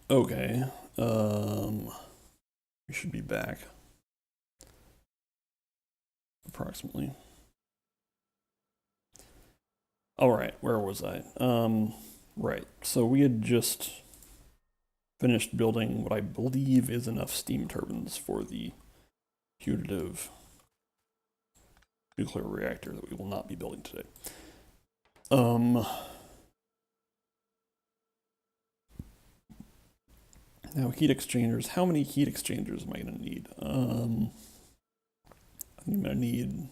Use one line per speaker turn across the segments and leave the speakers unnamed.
Okay. We should be back approximately. All right, where was I? Right. So we had just finished building what I believe is enough steam turbines for the putative nuclear reactor that we will not be building today. Um, Now heat exchangers. How many heat exchangers am I going to need? I'm going to need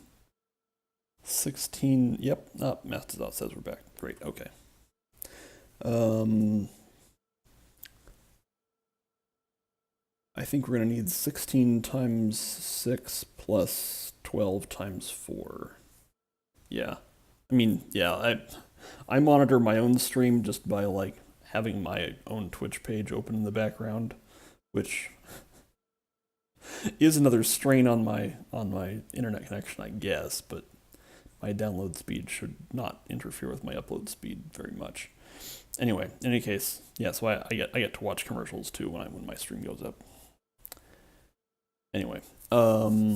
16. Yep. Oh, Mastodon says we're back. Great. Okay. Um, I think we're going to need 16 times 6 plus 12 times 4. Yeah. I mean, yeah, I monitor my own stream just by like having my own Twitch page open in the background, which is another strain on my internet connection, I guess, but my download speed should not interfere with my upload speed very much. Anyway, in any case, yeah, so I get to watch commercials too when my stream goes up. Anyway, how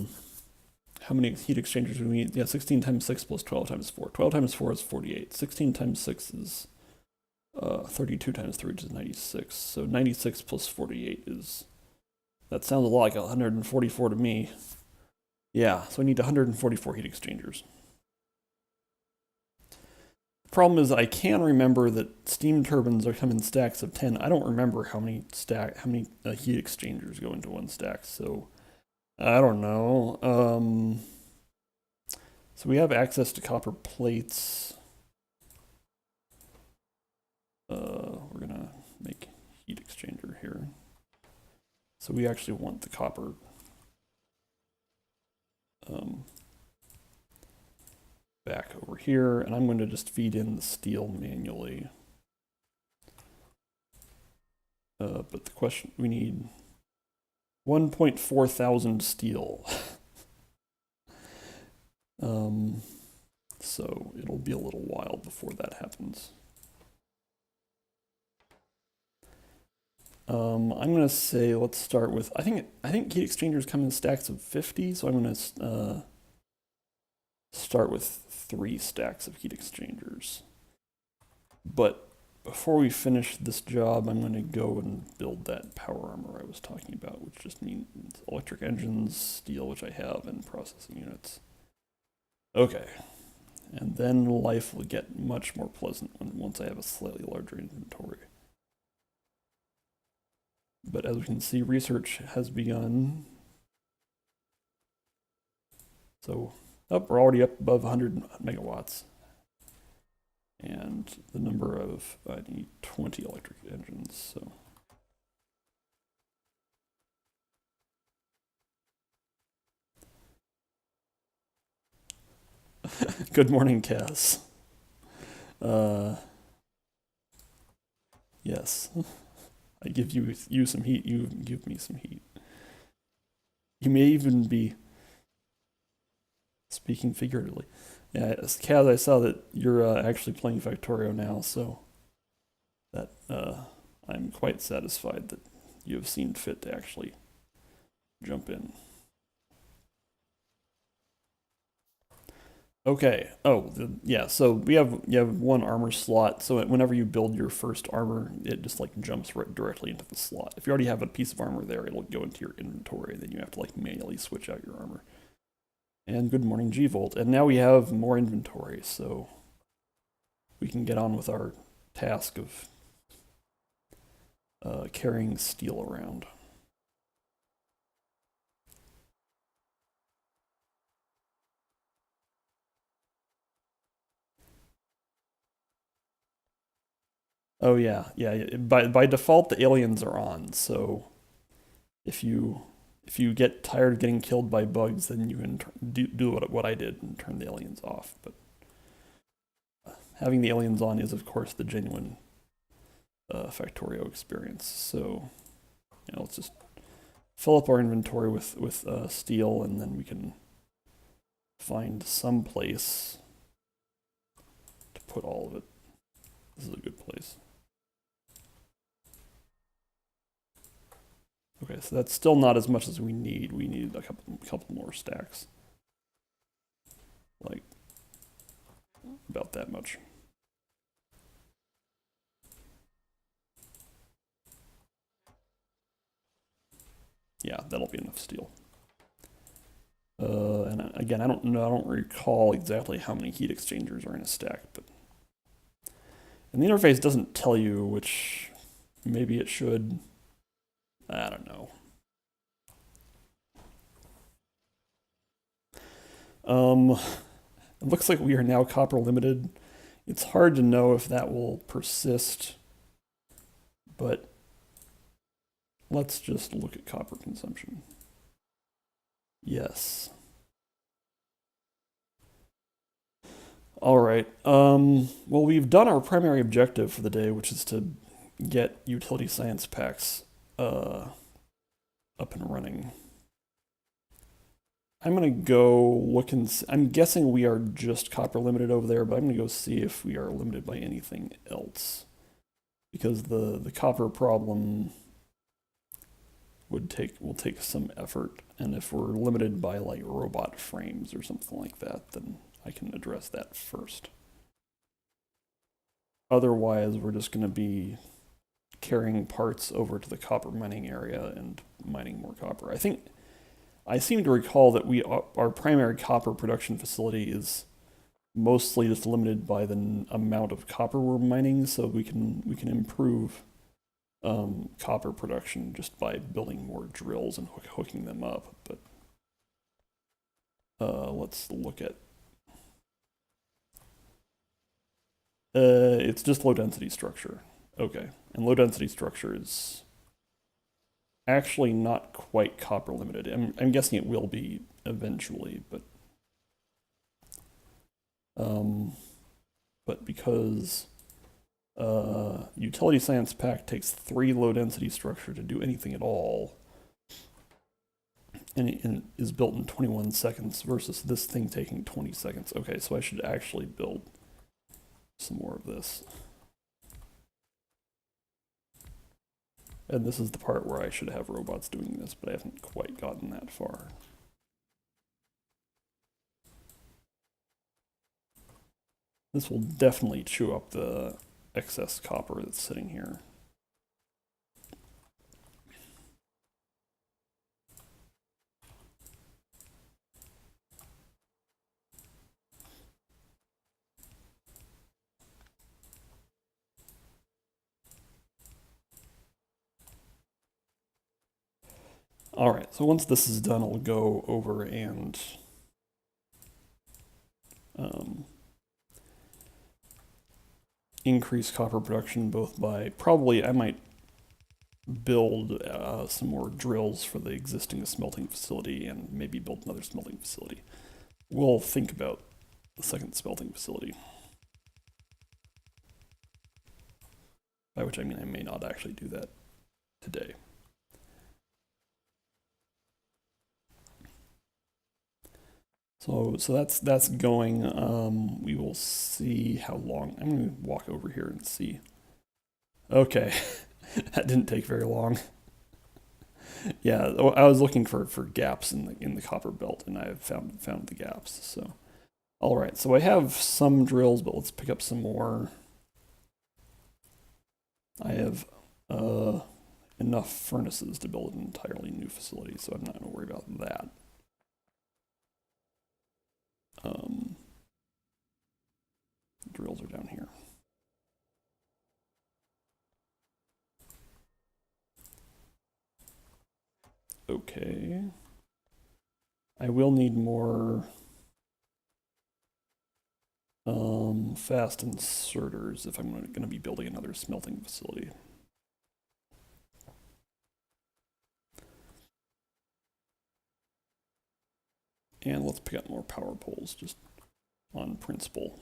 many heat exchangers do we need? Yeah, 16 times 6 plus 12 times 4. 12 times 4 is 48. 16 times 6 is 32 times 3, which is 96. So 96 plus 48 is. That sounds a lot like 144 to me. Yeah, so I need 144 heat exchangers. The problem is I can remember that steam turbines are come in stacks of 10. I don't remember how many heat exchangers go into one stack, so I don't know. So we have access to copper plates. We're gonna make heat exchanger here. So we actually want the copper um, back over here, and I'm going to just feed in the steel manually. But the question, we need 1.4 thousand steel. So it'll be a little while before that happens. I'm gonna say let's start with I think heat exchangers come in stacks of 50, so I'm gonna start with 3 stacks of heat exchangers. But before we finish this job, I'm going to go and build that power armor I was talking about, which just means electric engines, steel, which I have, and processing units. Okay, and then life will get much more pleasant once I have a slightly larger inventory. But as we can see, research has begun. So, we're already up above 100 megawatts. And the number of, I need 20 electric engines, so. Good morning, Cass. Uh, yes. I give you some heat, you give me some heat. You may even be speaking figuratively. Yeah, Kaz, I saw that you're actually playing Factorio now, so that I'm quite satisfied that you have seen fit to actually jump in. Okay. Oh, yeah. So you have one armor slot. So whenever you build your first armor, it just like jumps right directly into the slot. If you already have a piece of armor there, it'll go into your inventory. Then you have to like manually switch out your armor. And good morning, G-Volt. And now we have more inventory, so we can get on with our task of carrying steel around. Oh yeah, yeah. By default, the aliens are on. So if you if you get tired of getting killed by bugs, then you can do what I did and turn the aliens off. But having the aliens on is, of course, the genuine Factorio experience. So let's just fill up our inventory with steel, and then we can find some place to put all of it. This is a good place. Okay, so that's still not as much as we need. We need a couple more stacks. Like, about that much. Yeah, that'll be enough steel. And again, I don't know, I don't recall exactly how many heat exchangers are in a stack, but and the interface doesn't tell you, which maybe it should. I don't know. It looks like we are now copper limited. It's hard to know if that will persist, but let's just look at copper consumption. Yes. All right. Well, we've done our primary objective for the day, which is to get utility science packs up and running. I'm gonna go look and I'm guessing we are just copper limited over there, but I'm gonna go see if we are limited by anything else, because the copper problem will take some effort, and if we're limited by like robot frames or something like that, then I can address that first. Otherwise, we're just gonna be carrying parts over to the copper mining area and mining more copper. I seem to recall that our primary copper production facility is mostly just limited by the amount of copper we're mining, so we can improve copper production just by building more drills and hooking them up. But let's look at it's just low density structure. Okay, and low density structure is actually not quite copper limited. I'm guessing it will be eventually, um, but because utility science pack takes 3 low density structure to do anything at all, and it is built in 21 seconds versus this thing taking 20 seconds. Okay, so I should actually build some more of this. And this is the part where I should have robots doing this, but I haven't quite gotten that far. This will definitely chew up the excess copper that's sitting here. All right, so once this is done, I'll go over and increase copper production both by probably I might build some more drills for the existing smelting facility and maybe build another smelting facility. We'll think about the second smelting facility. By which I mean I may not actually do that today. So that's going. We will see how long. I'm going to walk over here and see. Okay, that didn't take very long. Yeah, I was looking for gaps in the copper belt, and I have found the gaps. So, all right. So I have some drills, but let's pick up some more. I have enough furnaces to build an entirely new facility, so I'm not going to worry about that. Drills are down here. Okay. I will need more fast inserters if I'm going to be building another smelting facility. And let's pick up more power poles just on principle.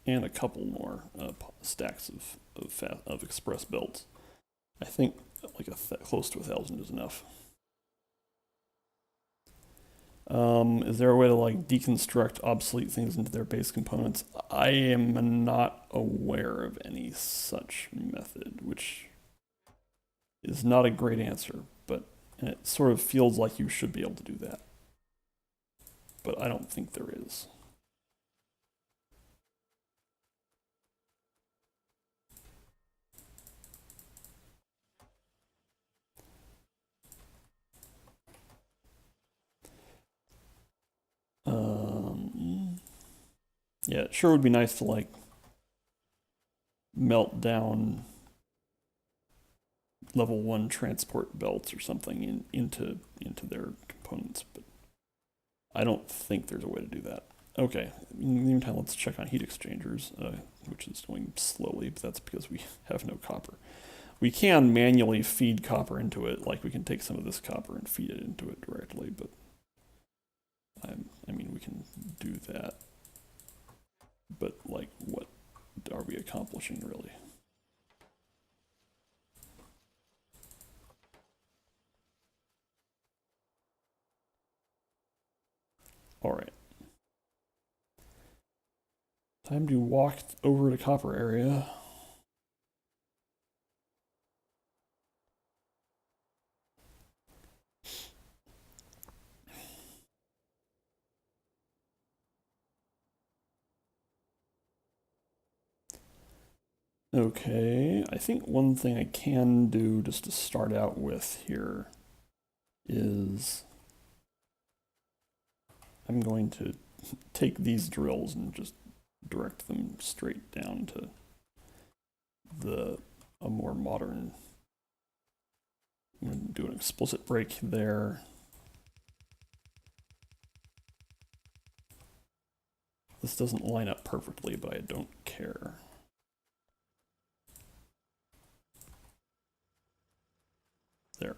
And a couple more stacks of express belts. I think like close to 1,000 is enough. Is there a way to like deconstruct obsolete things into their base components? I am not aware of any such method, which is not a great answer, but and it sort of feels like you should be able to do that. But I don't think there is. Yeah, it sure would be nice to like melt down level 1 transport belts or something into their components, but I don't think there's a way to do that. Okay, in the meantime, let's check on heat exchangers, which is going slowly, but that's because we have no copper. We can manually feed copper into it, like we can take some of this copper and feed it into it directly, but I mean, we can do that. But, like, what are we accomplishing, really? Alright. Time to walk over to copper area. Okay, I think one thing I can do just to start out with here is I'm going to take these drills and just direct them straight down to a more modern. I'm going to do an explicit break there. This doesn't line up perfectly, but I don't care. There.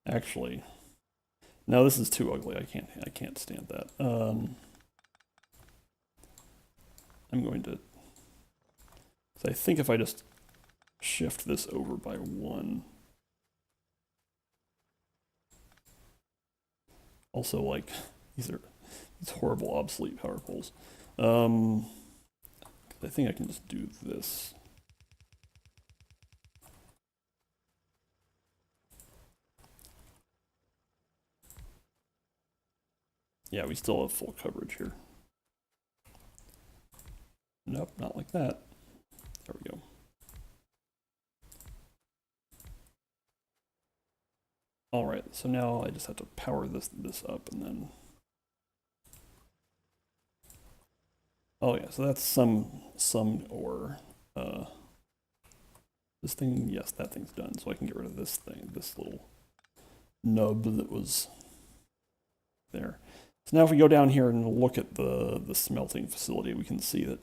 Actually, no, this is too ugly. I can't stand that. I'm going to. So I think if I just shift this over by 1. Also, like, these horrible obsolete power poles. I think I can just do this. Yeah, we still have full coverage here. Nope, not like that. There we go. Alright, so now I just have to power this up and then... Oh yeah, so that's some ore. This thing, yes, that thing's done, so I can get rid of this thing, this little nub that was there. So now if we go down here and look at the smelting facility, we can see that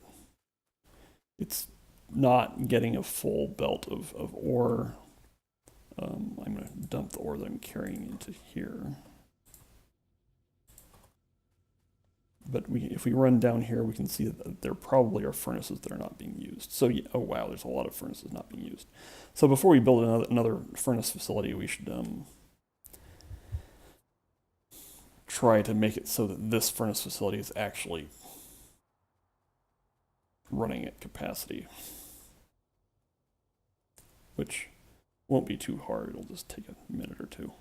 it's not getting a full belt of ore. I'm going to dump the ore that I'm carrying into here. But if we run down here, we can see that there probably are furnaces that are not being used. So, yeah, oh wow, there's a lot of furnaces not being used. So before we build another furnace facility, we should try to make it so that this furnace facility is actually running at capacity. Which won't be too hard, it'll just take a minute or two.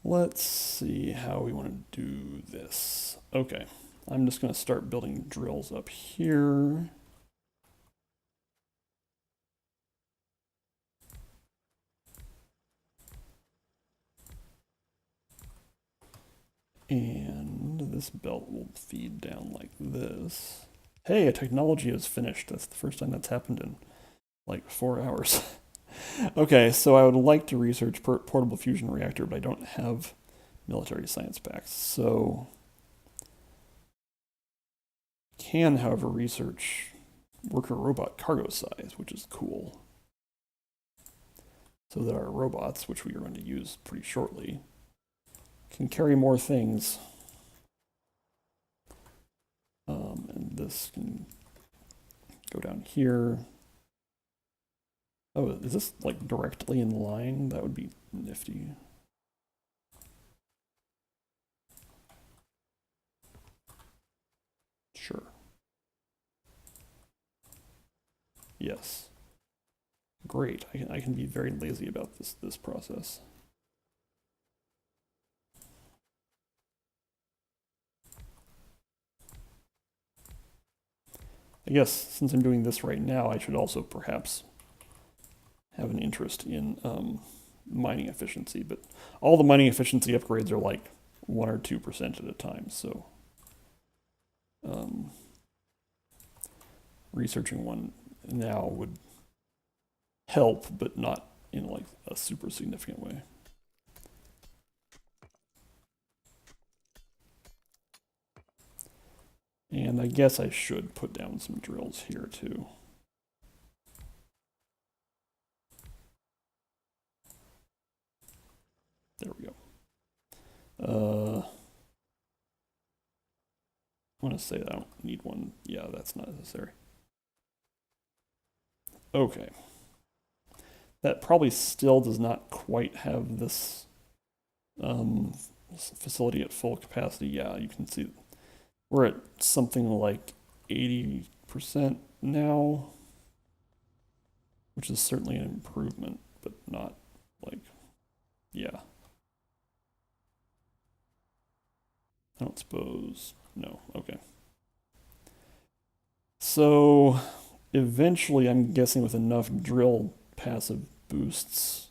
Let's see how we want to do this. Okay, I'm just going to start building drills up here. And this belt will feed down like this. Hey, a technology is finished. That's the first time that's happened in like 4 hours. Okay, so I would like to research portable fusion reactor, but I don't have military science packs. So can, however, research worker robot cargo size, which is cool. So that our robots, which we are going to use pretty shortly, can carry more things. And this can go down here. Oh, is this like directly in line? That would be nifty. Sure. Yes. Great. I can be very lazy about this process. I guess since I'm doing this right now, I should also perhaps have an interest in mining efficiency, but all the mining efficiency upgrades are like 1 or 2% at a time, so um, researching one now would help, but not in like a super significant way. And I guess I should put down some drills here too. There we go. I want to say that I don't need one. Yeah, that's not necessary. Okay. That probably still does not quite have this facility at full capacity. Yeah, you can see we're at something like 80% now, which is certainly an improvement, but not like, yeah. I don't suppose, no, okay. So eventually, I'm guessing with enough drill passive boosts,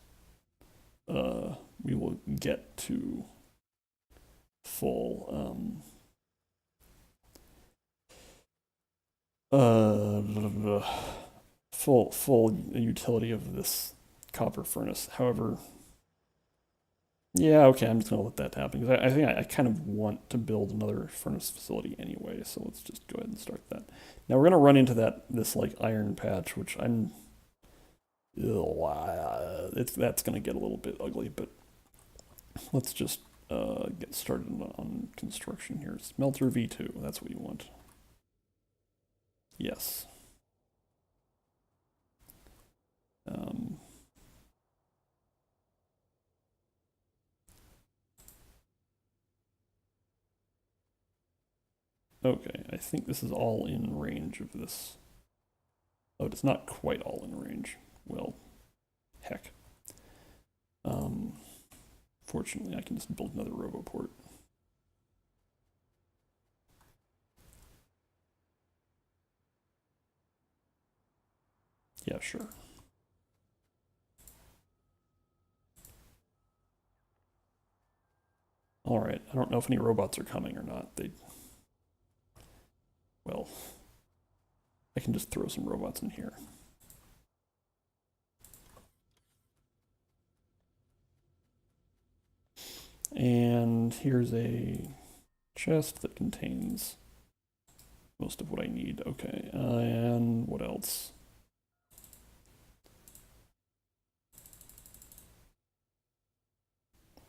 we will get to full full utility of this copper furnace. However, yeah, okay, I'm just gonna let that happen because I think I kind of want to build another furnace facility anyway. So let's just go ahead and start that. Now we're gonna run into this like iron patch, which that's gonna get a little bit ugly, but let's just get started on construction here. Smelter V2, that's what you want. Yes. Um, okay, I think this is all in range of this. Oh, it's not quite all in range. Well, heck. Fortunately, I can just build another RoboPort. Yeah, sure. All right, I don't know if any robots are coming or not. Well, I can just throw some robots in here. And here's a chest that contains most of what I need. Okay, and what else?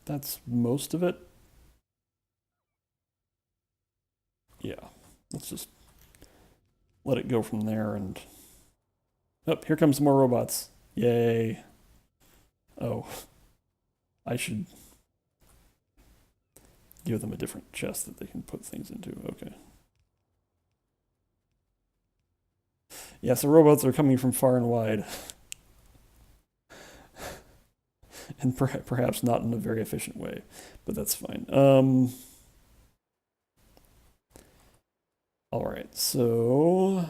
That's most of it. Yeah, let's just let it go from there and... Oh, here comes more robots. Yay. Oh, I should give them a different chest that they can put things into. Okay. Yeah, so robots are coming from far and wide. And perhaps not in a very efficient way, but that's fine. All right, so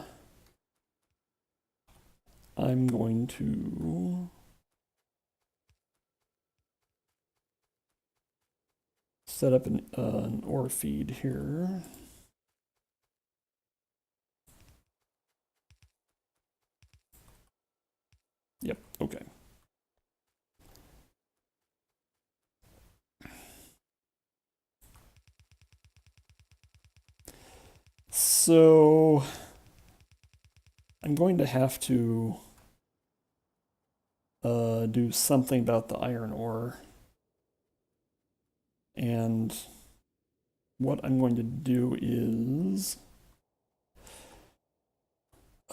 I'm going to set up an ore feed here. Yep, okay. So I'm going to have to do something about the iron ore. And what I'm going to do is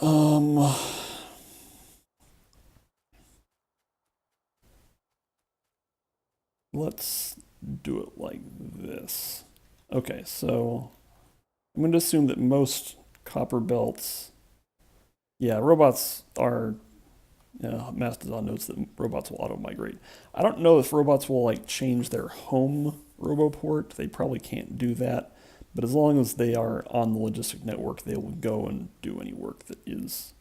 Um, let's do it like this. Okay, so I'm going to assume that most copper belts, yeah, robots are, Mastodon notes that robots will auto migrate. I don't know if robots will like change their home roboport. They probably can't do that. But as long as they are on the logistic network, they will go and do any work that is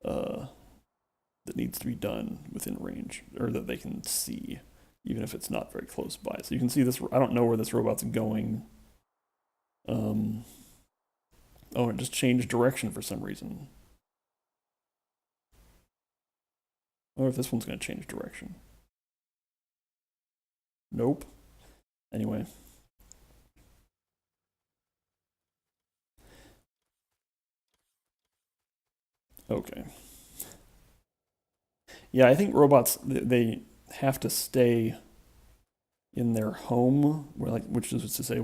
uh, that needs to be done within range or that they can see, even if it's not very close by. So you can see this. I don't know where this robot's going. Um, oh, it just changed direction for some reason. I wonder if this one's going to change direction. Nope. Anyway, okay. Yeah, I think robots they have to stay in their home, where like which is to say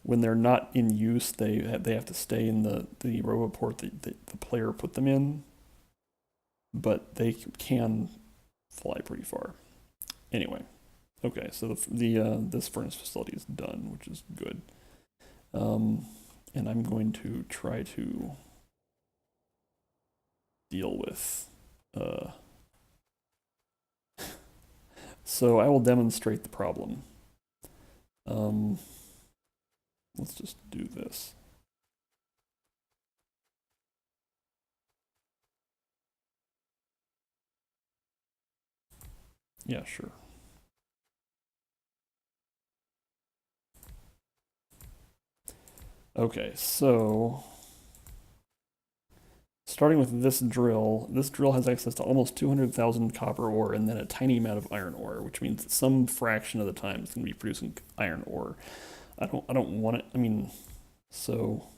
when they're not in use, they have to stay in the roboport that the player put them in, but they can fly pretty far. Anyway, okay, so the this furnace facility is done, which is good. Um, and I'm going to try to deal with. Uh, so I will demonstrate the problem. Um, let's just do this. Yeah, sure. Okay, so starting with this drill has access to almost 200,000 copper ore and then a tiny amount of iron ore, which means that some fraction of the time it's going to be producing iron ore. I don't want it. I mean, so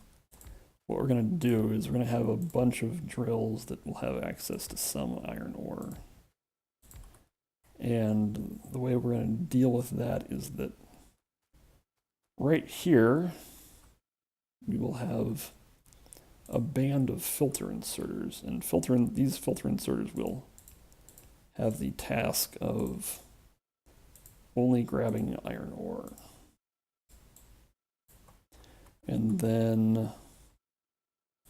what we're going to do is we're going to have a bunch of drills that will have access to some iron ore. And the way we're going to deal with that is that right here we will have a band of filter inserters, and these filter inserters will have the task of only grabbing iron ore. And then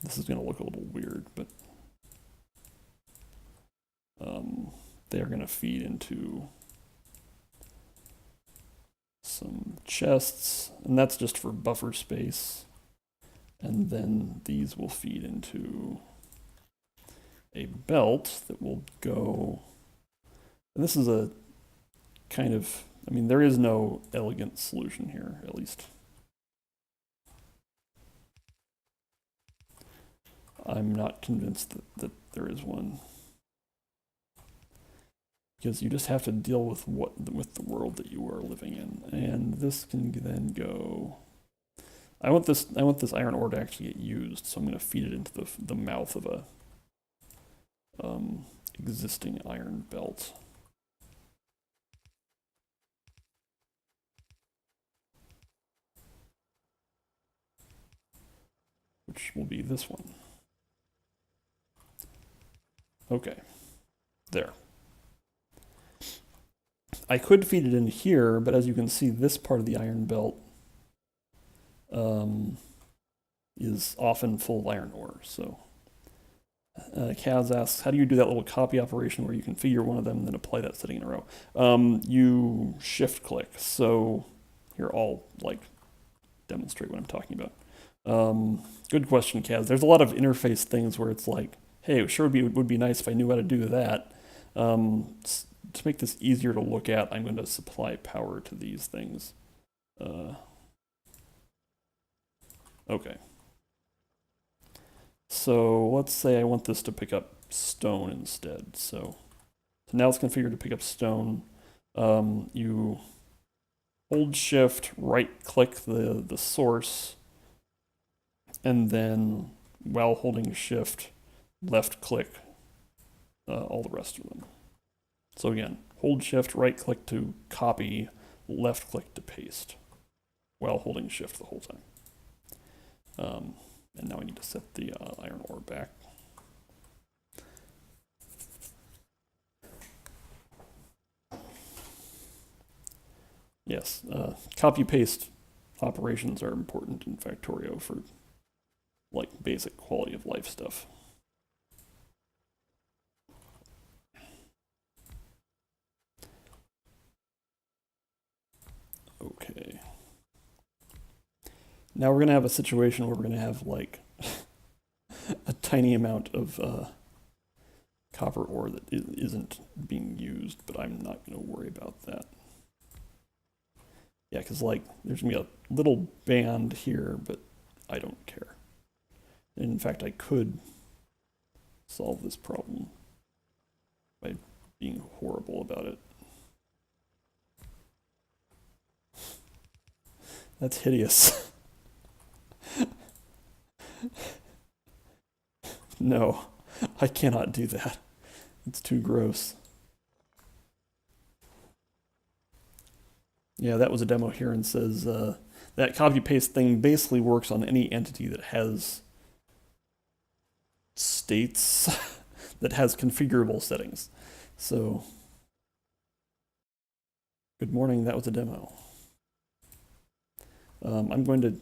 this is going to look a little weird, but they are going to feed into some chests, and that's just for buffer space. And then these will feed into a belt that will go. And this is a kind of, I mean, there is no elegant solution here, at least. I'm not convinced that there is one. Because you just have to deal with the world that you are living in. And this can then go. I want this iron ore to actually get used, so I'm going to feed it into the mouth of a existing iron belt. Which will be this one. Okay, there. I could feed it in here, but as you can see, this part of the iron belt is often full of iron ore. So Kaz asks, how do you do that little copy operation where you configure one of them and then apply that setting in a row? You shift click. So here, I'll like demonstrate what I'm talking about. Good question, Kaz. There's a lot of interface things where it's like, hey, it sure would be nice if I knew how to do that. To make this easier to look at, I'm going to supply power to these things. Okay. So let's say I want this to pick up stone instead. So now it's configured to pick up stone. You hold shift, right click the source, and then while holding shift, left click all the rest of them. So again, hold shift, right click to copy, left click to paste, while holding shift the whole time. And now I need to set the iron ore back. Yes, copy-paste operations are important in Factorio for like basic quality of life stuff. Okay. Now we're gonna have a situation where we're gonna have like a tiny amount of copper ore that isn't being used, but I'm not gonna worry about that. Yeah, because like there's gonna be a little band here, but I don't care. And in fact, I could solve this problem by being horrible about it. That's hideous. No, I cannot do that. It's too gross. Yeah, that was a demo here and says that copy paste thing basically works on any entity that has states that has configurable settings. So, good morning, that was a demo. I'm going to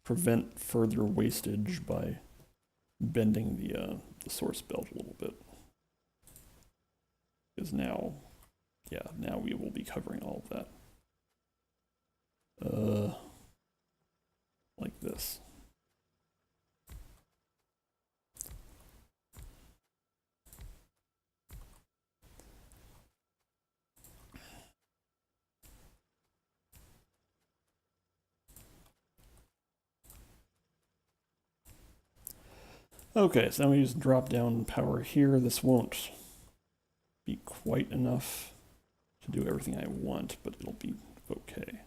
prevent further wastage by bending the source belt a little bit. Because now, yeah, now we will be covering all of that. Like this. Okay, so now we use drop down power here. This won't be quite enough to do everything I want, but it'll be okay.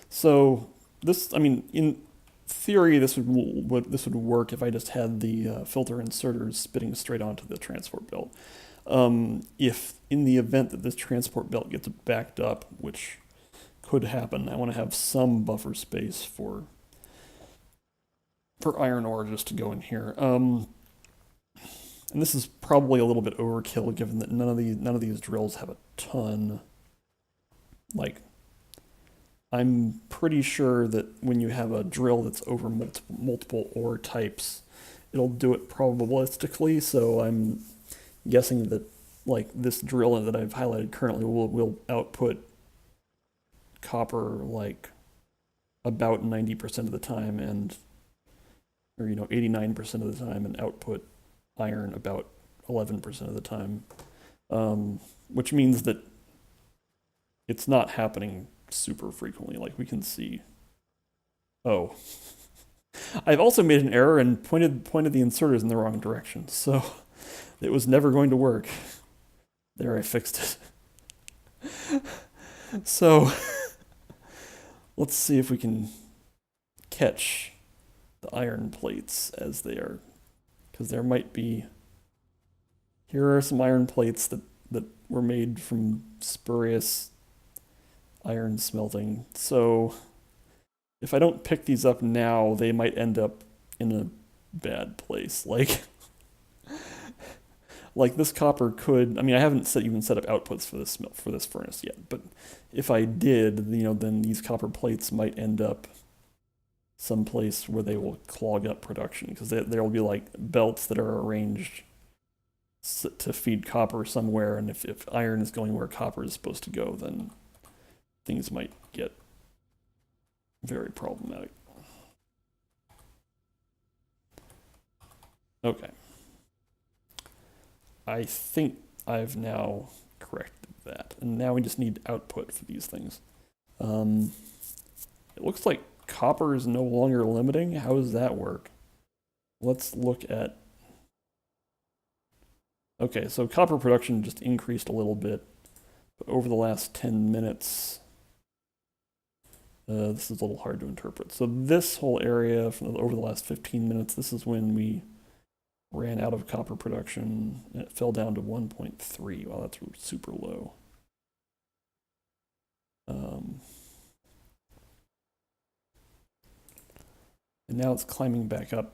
So this, I mean, in theory, this would work if I just had the filter inserters spitting straight onto the transport belt. If in the event that this transport belt gets backed up, which could happen, I want to have some buffer space for iron ore just to go in here. And this is probably a little bit overkill given that none of these drills have a ton. Like, I'm pretty sure that when you have a drill that's over multiple ore types, it'll do it probabilistically. So I'm guessing that like this drill that I've highlighted currently will output copper like about 90% of the time, and or 89% of the time, and output iron about 11% of the time, which means that it's not happening super frequently. Like we can see, oh, I've also made an error and pointed the inserters in the wrong direction, so it was never going to work. There, I fixed it. So let's see if we can catch the iron plates as they are, because there might be, here are some iron plates that were made from spurious iron smelting. So if I don't pick these up now, they might end up in a bad place. Like this copper could, I mean, I haven't even set up outputs for this furnace yet, but if I did, then these copper plates might end up someplace where they will clog up production, because there will be like belts that are arranged to feed copper somewhere, and if iron is going where copper is supposed to go, then things might get very problematic. Okay. I think I've now corrected that, and now we just need output for these things. It looks like copper is no longer limiting. How does that work? Let's look at... Okay, so copper production just increased a little bit, but over the last 10 minutes, this is a little hard to interpret. So this whole area over the last 15 minutes, this is when we ran out of copper production, and it fell down to 1.3. Wow, that's super low. And now it's climbing back up.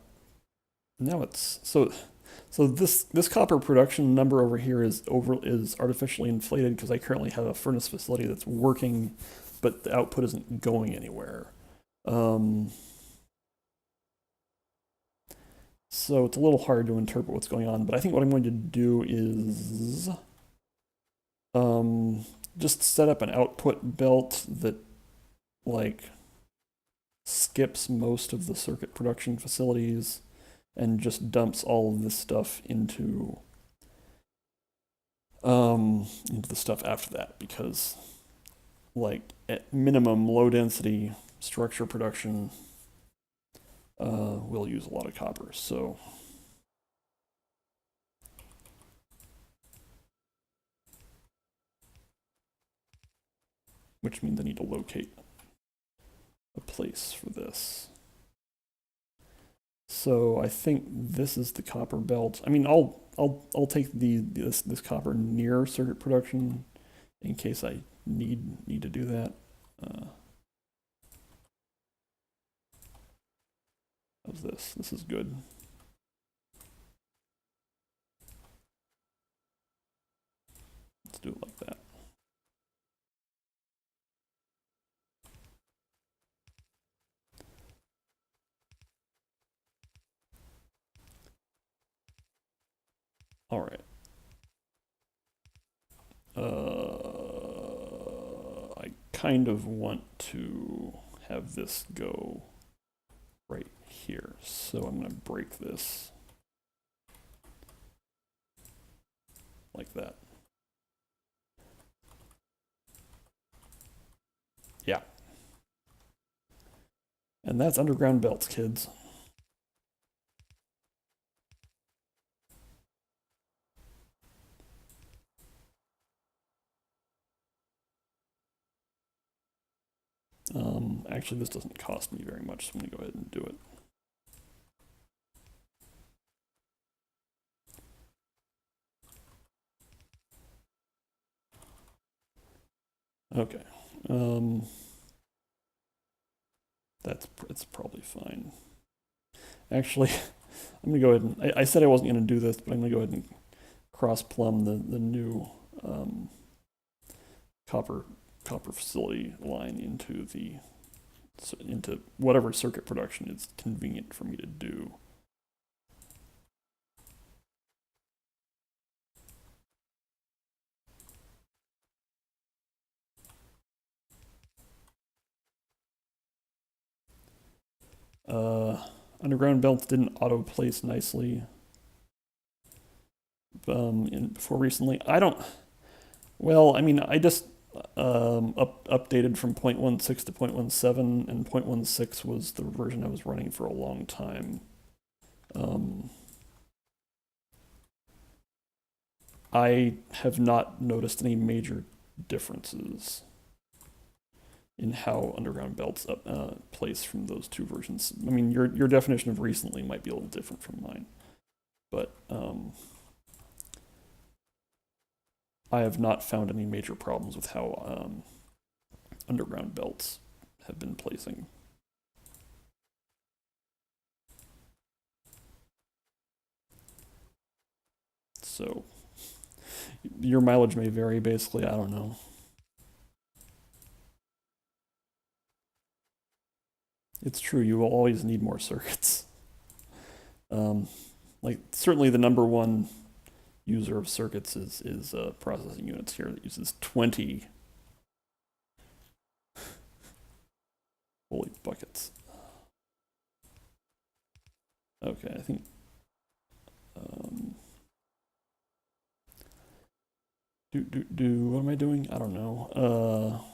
Now it's so this copper production number over here is artificially inflated because I currently have a furnace facility that's working, but the output isn't going anywhere. So it's a little hard to interpret what's going on, but I think what I'm going to do is just set up an output belt that like skips most of the circuit production facilities and just dumps all of this stuff into the stuff after that, because like at minimum low density structure production will use a lot of copper. So which means I need to locate a place for this. So I think this is the copper belt. I mean, I'll take this copper near circuit production in case I need to do that. How's this? This is good. Let's do it like that. All right. I kind of want to have this go right here. So I'm going to break this like that. Yeah. And that's underground belts, kids. Actually, this doesn't cost me very much, so I'm going to go ahead and do it. Okay. It's probably fine. Actually, I'm going to go ahead and... I said I wasn't going to do this, but I'm going to go ahead and cross-plumb the new copper facility line into whatever circuit production is convenient for me to do. Underground belts didn't auto-place nicely before recently. Well, I mean, I just updated from 0.16 to 0.17, and 0.16 was the version I was running for a long time. I have not noticed any major differences in how underground belts place from those two versions. I mean, your definition of recently might be a little different from mine, but I have not found any major problems with how underground belts have been placing. So your mileage may vary, basically, I don't know. It's true, you will always need more circuits. Like, certainly the number one user of circuits is processing units here that uses 20. Holy buckets. Okay, I think what am I doing? I don't know.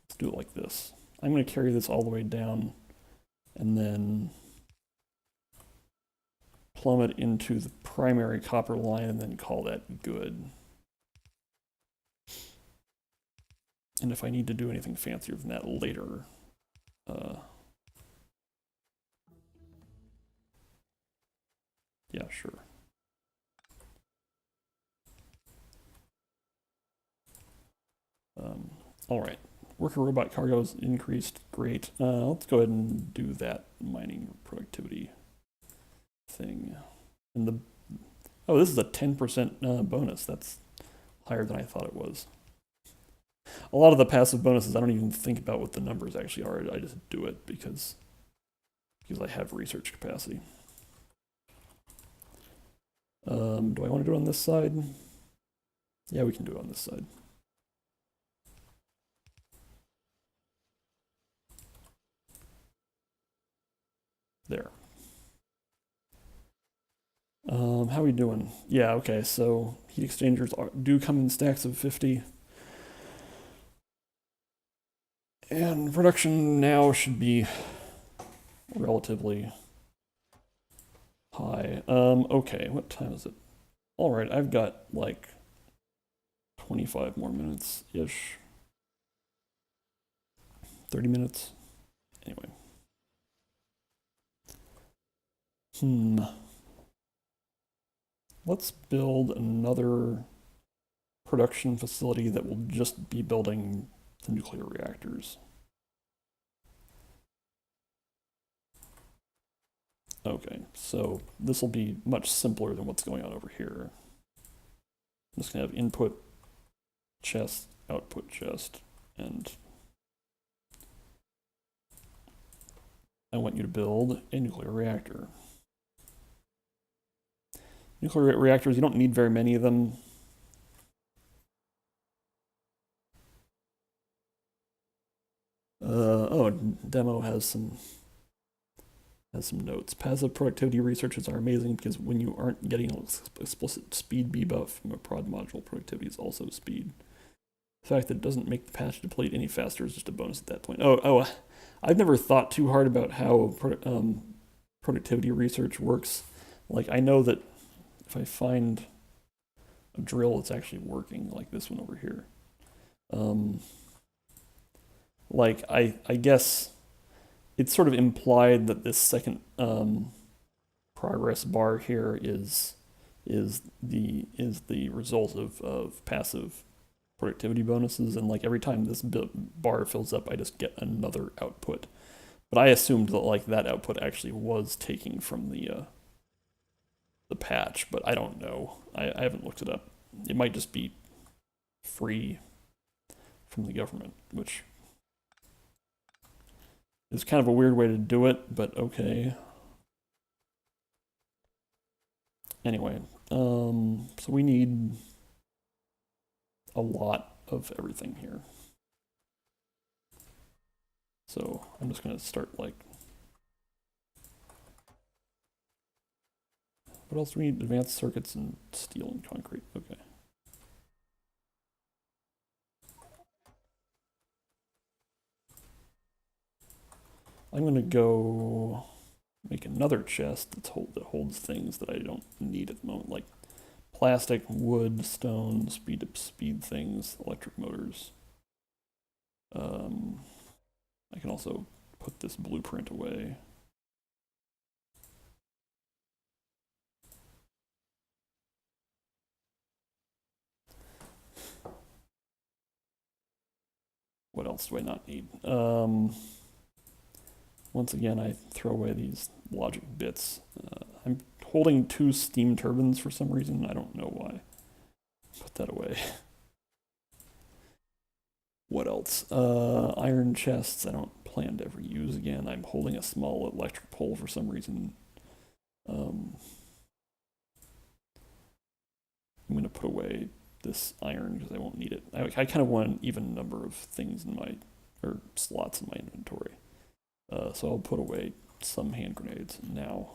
Let's do it like this. I'm going to carry this all the way down and then plumb it into the primary copper line and then call that good. And if I need to do anything fancier than that later, yeah, sure. All right. Worker robot cargoes increased. Great. Let's go ahead and do that mining productivity thing. And the oh, this is a 10% bonus. That's higher than I thought it was. A lot of the passive bonuses, I don't even think about what the numbers actually are. I just do it because I have research capacity. Do I want to do it on this side? Yeah, we can do it on this side. There. How are we doing? Yeah, okay, so heat exchangers do come in stacks of 50. And production now should be relatively high. Okay, what time is it? All right, I've got like 25 more minutes-ish. 30 minutes. Anyway. Let's build another production facility that will just be building the nuclear reactors. Okay, so this will be much simpler than what's going on over here. I'm just gonna have input chest, output chest, and I want you to build a nuclear reactor. Nuclear reactors, you don't need very many of them. Oh, demo has some notes. Passive productivity researches are amazing because when you aren't getting an explicit speed debuff from a prod module, productivity is also speed. The fact that it doesn't make the patch deplete any faster is just a bonus at that point. I've never thought too hard about how productivity research works. Like, I know that if I find a drill that's actually working, like this one over here, like I guess it's sort of implied that this second progress bar here is the result of passive productivity bonuses, and like every time this bar fills up, I just get another output. But I assumed that like that output actually was taking from the patch, but I don't know. I haven't looked it up. It might just be free from the government, which is kind of a weird way to do it, but okay. Anyway, so we need a lot of everything here. So I'm just gonna start like, what else do we need? Advanced circuits and steel and concrete. Okay. I'm gonna go make another chest that holds things that I don't need at the moment, like plastic, wood, stone, speed things, electric motors. I can also put this blueprint away. What else do I not need? Once again, I throw away these logic bits. I'm holding 2 steam turbines for some reason. I don't know why. Put that away. What else? Iron chests I don't plan to ever use again. I'm holding a small electric pole for some reason. I'm going to put away this iron because I won't need it. I kind of want an even number of things in my, or slots in my inventory. So I'll put away some hand grenades now.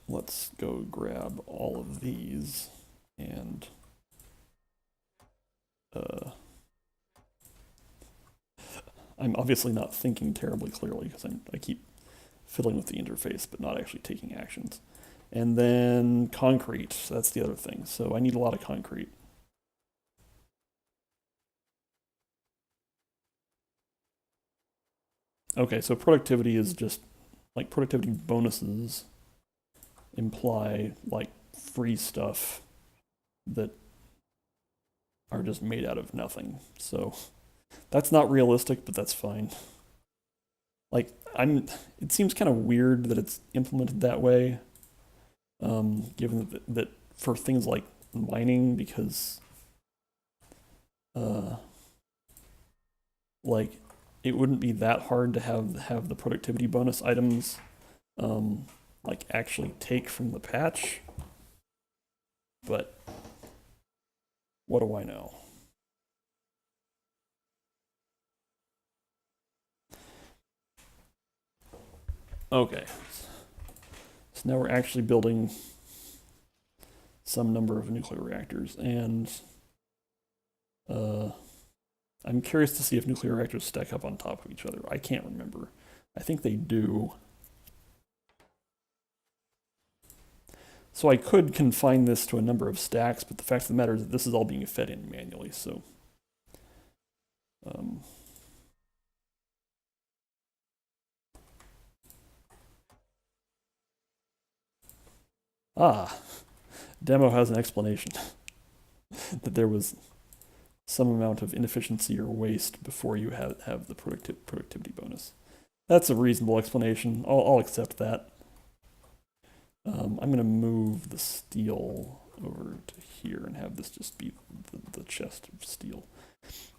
Let's go grab all of these and I'm obviously not thinking terribly clearly because I keep fiddling with the interface but not actually taking actions. And then concrete, that's the other thing. So I need a lot of concrete. Okay, so productivity is just like productivity bonuses imply like free stuff that are just made out of nothing. So that's not realistic, but that's fine. Like it seems kind of weird that it's implemented that way, given that for things like mining, because uh, like it wouldn't be that hard to have the productivity bonus items like actually take from the patch, but what do I know? Okay, so now we're actually building some number of nuclear reactors, and uh, I'm curious to see if nuclear reactors stack up on top of each other. I can't remember. I think they do. So I could confine this to a number of stacks, but the fact of the matter is that this is all being fed in manually, so um, ah, demo has an explanation that there was some amount of inefficiency or waste before you have the productivity bonus. That's a reasonable explanation. I'll accept that. I'm going to move the steel over to here and have this just be the chest of steel.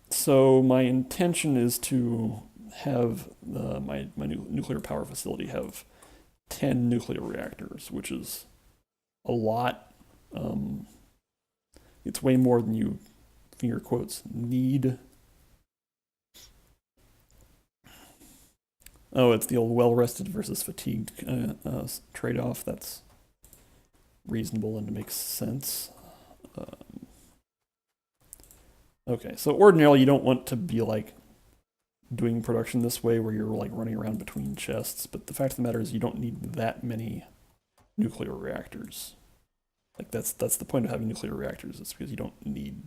So my intention is to have my nuclear power facility have 10 nuclear reactors, which is a lot. It's way more than you, finger quotes, need. Oh, it's the old well-rested versus fatigued trade-off. That's reasonable and makes sense. Okay, so ordinarily you don't want to be like doing production this way where you're like running around between chests, but the fact of the matter is you don't need that many nuclear reactors. Like that's the point of having nuclear reactors. It's because you don't need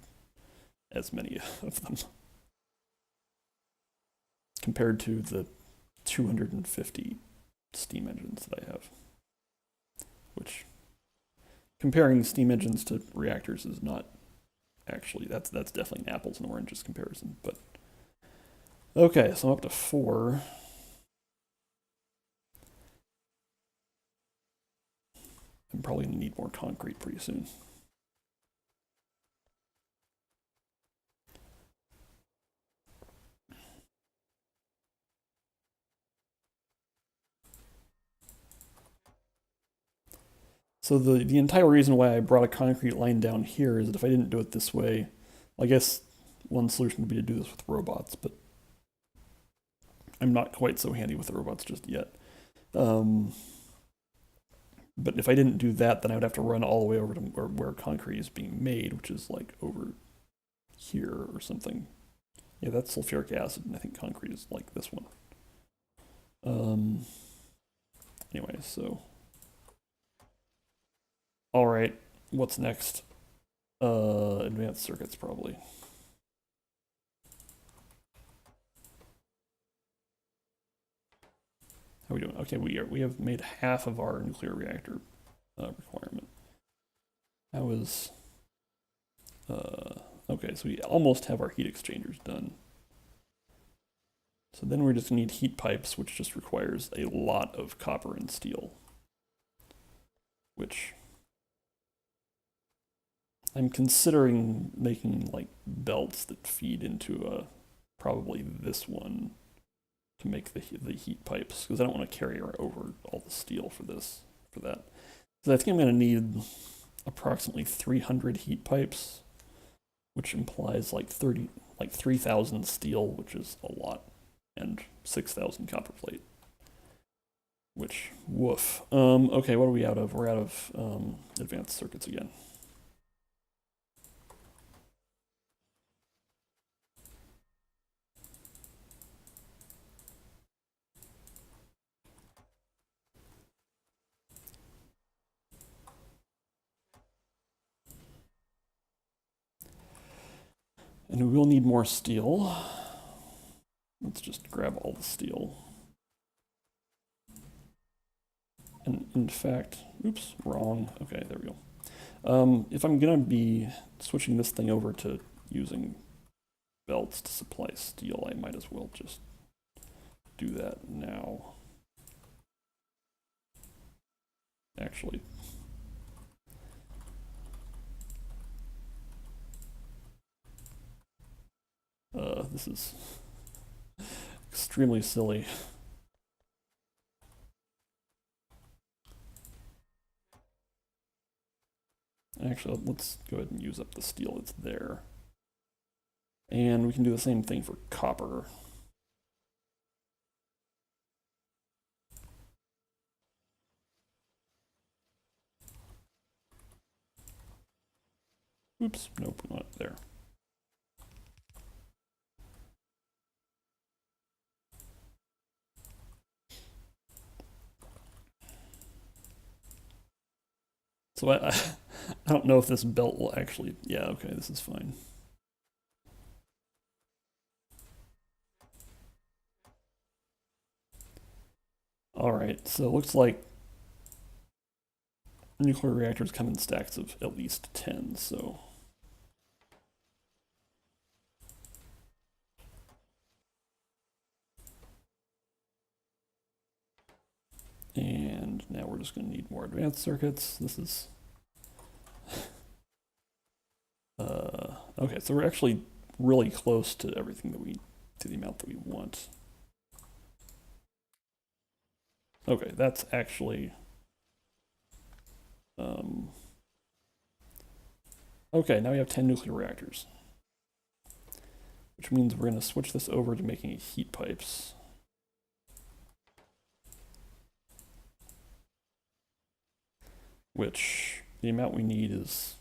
as many of them compared to the 250 steam engines that I have. Which comparing steam engines to reactors is not actually that's definitely an apples and oranges comparison. But okay, so I'm up to 4. I'm probably gonna need more concrete pretty soon. So the entire reason why I brought a concrete line down here is that if I didn't do it this way, I guess one solution would be to do this with robots, but I'm not quite so handy with the robots just yet. But if I didn't do that, then I would have to run all the way over to where concrete is being made, which is like over here or something. Yeah, that's sulfuric acid, and I think concrete is like this one. Anyway, so all right, what's next? Advanced circuits probably. How are we doing? Okay, we have made half of our nuclear reactor requirement. How is okay? So we almost have our heat exchangers done. So then we're just gonna need heat pipes, which just requires a lot of copper and steel, which I'm considering making like belts that feed into probably this one to make the heat pipes, because I don't want to carry over all the steel for that. So I think I'm going to need approximately 300 heat pipes, which implies like 3,000 steel, which is a lot, and 6,000 copper plate. Which woof. Okay, what are we out of? We're out of advanced circuits again. And we will need more steel. Let's just grab all the steel. And in fact, oops, wrong. Okay, there we go. If I'm gonna be switching this thing over to using belts to supply steel, I might as well just do that now. Actually, this is extremely silly. Actually, let's go ahead and use up the steel that's there. And we can do the same thing for copper. Oops, nope, not there. So I I don't know if this belt will actually, yeah, okay, this is fine. All right, so it looks like nuclear reactors come in stacks of at least 10, so. And now we're just going to need more advanced circuits. This is. Okay, so we're actually really close to everything that to the amount that we want. Okay, that's actually. Okay, now we have 10 nuclear reactors, which means we're going to switch this over to making heat pipes. Which the amount we need is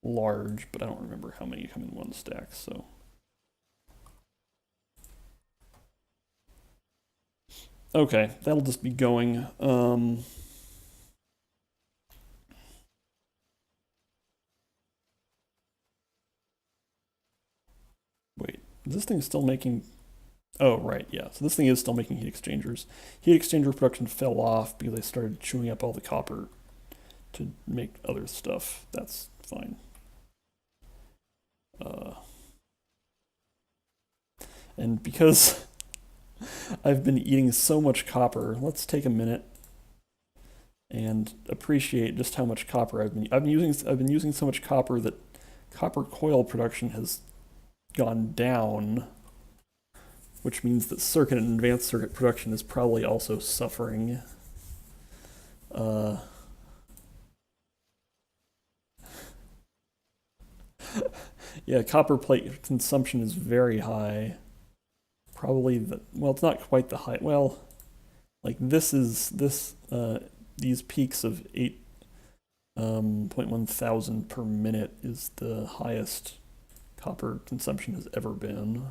large, but I don't remember how many come in one stack, so. Okay, that'll just be going. Wait, is this thing still making? Oh, right, yeah. So this thing is still making heat exchangers. Heat exchanger production fell off because they started chewing up all the copper to make other stuff. That's fine. And because I've been eating so much copper, let's take a minute and appreciate just how much copper I've been using so much copper that copper coil production has gone down, which means that circuit and advanced circuit production is probably also suffering. Yeah, copper plate consumption is very high. Probably well, it's not quite the high. Well, like these peaks of 8.1 thousand per minute is the highest copper consumption has ever been.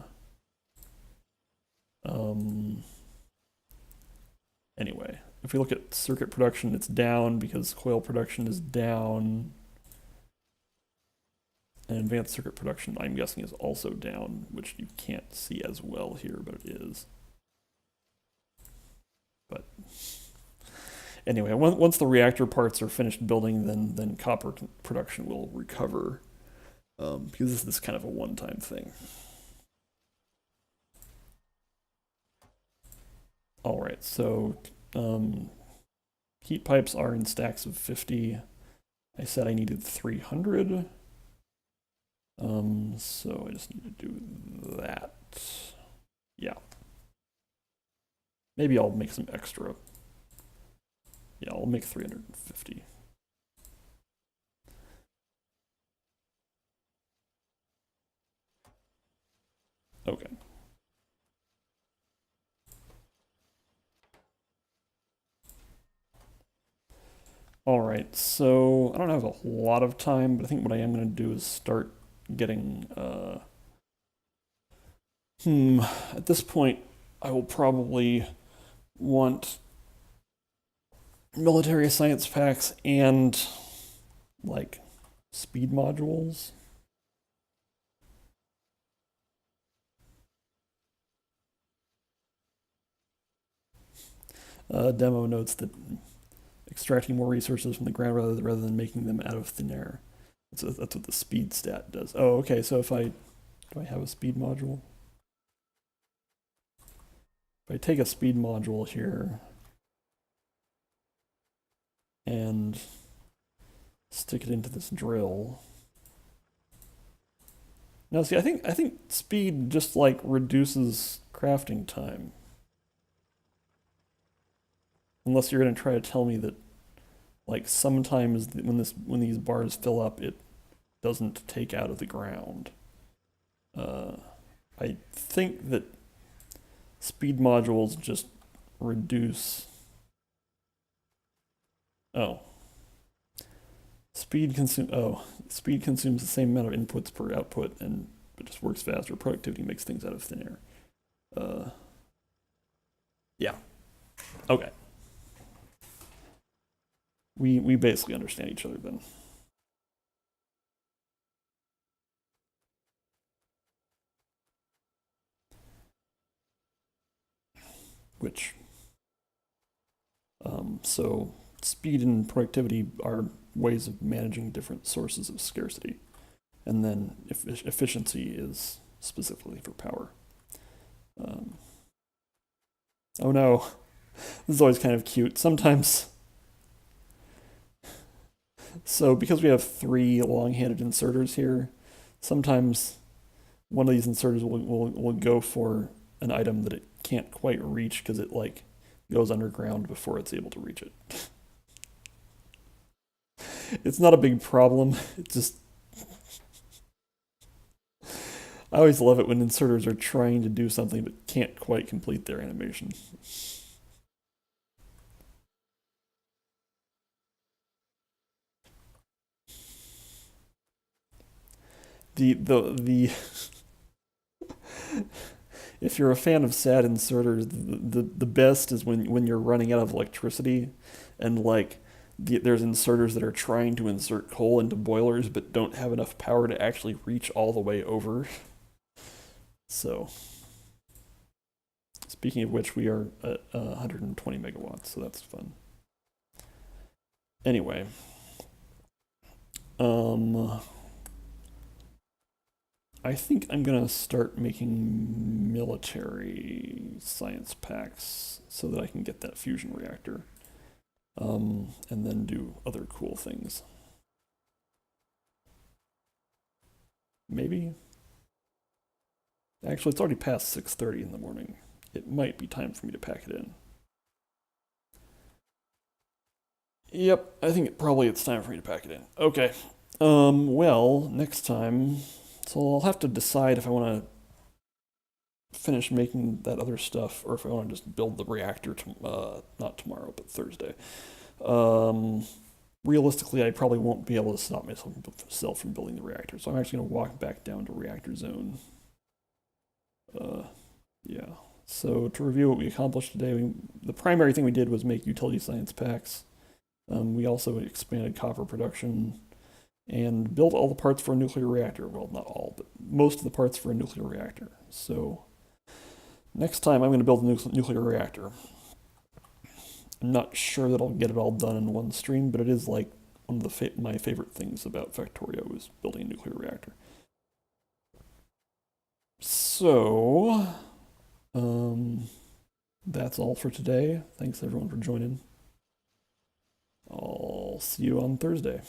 Anyway, if we look at circuit production, it's down because coil production is down. And advanced circuit production, I'm guessing, is also down, which you can't see as well here, but it is. But anyway, once the reactor parts are finished building, then copper production will recover, because this is kind of a one-time thing. All right, so heat pipes are in stacks of 50. I said I needed 300. So I just need to do that. Yeah. Maybe I'll make some extra. Yeah, I'll make 350. Okay. All right, so I don't have a lot of time, but I think what I am going to do is start getting, at this point, I will probably want military science packs and, like, speed modules. Demo notes that extracting more resources from the ground rather than making them out of thin air. That's what the speed stat does. Oh, okay, so if I Do I have a speed module? If I take a speed module here and stick it into this drill. Now see, I think speed just like reduces crafting time. Unless you're gonna try to tell me that like sometimes when these bars fill up, it doesn't take out of the ground. Uh, I think that speed modules just reduce. Oh, speed consumes the same amount of inputs per output, and it just works faster. Productivity makes things out of thin air. Uh, yeah. Okay. We basically understand each other then. Which so speed and productivity are ways of managing different sources of scarcity, and then efficiency is specifically for power. Um, oh no, this is always kind of cute. Sometimes, so because we have three long-handed inserters here, sometimes one of these inserters will go for an item that it can't quite reach because it like goes underground before it's able to reach it. It's not a big problem. It just I always love it when inserters are trying to do something but can't quite complete their animation. The if you're a fan of sad inserters, the best is when you're running out of electricity, and like there's inserters that are trying to insert coal into boilers but don't have enough power to actually reach all the way over. So speaking of which, we are at 120 megawatts, so that's fun. Anyway, um, I think I'm gonna start making military science packs so that I can get that fusion reactor, and then do other cool things. Maybe. Actually, it's already past 6:30 in the morning. It might be time for me to pack it in. Yep, I think it's time for me to pack it in. Okay. Well, next time, so I'll have to decide if I want to finish making that other stuff or if I want to just build the reactor not tomorrow, but Thursday. Um, Realistically, I probably won't be able to stop myself from building the reactor, so I'm actually going to walk back down to reactor zone. Uh, yeah. So to review what we accomplished today, the primary thing we did was make utility science packs. We also expanded copper production and built all the parts for a nuclear reactor. Well, not all, but most of the parts for a nuclear reactor. So next time I'm going to build a nuclear reactor. I'm not sure that I'll get it all done in one stream, but it is like one of my favorite things about Factorio is building a nuclear reactor. So, that's all for today. Thanks everyone for joining. I'll see you on Thursday.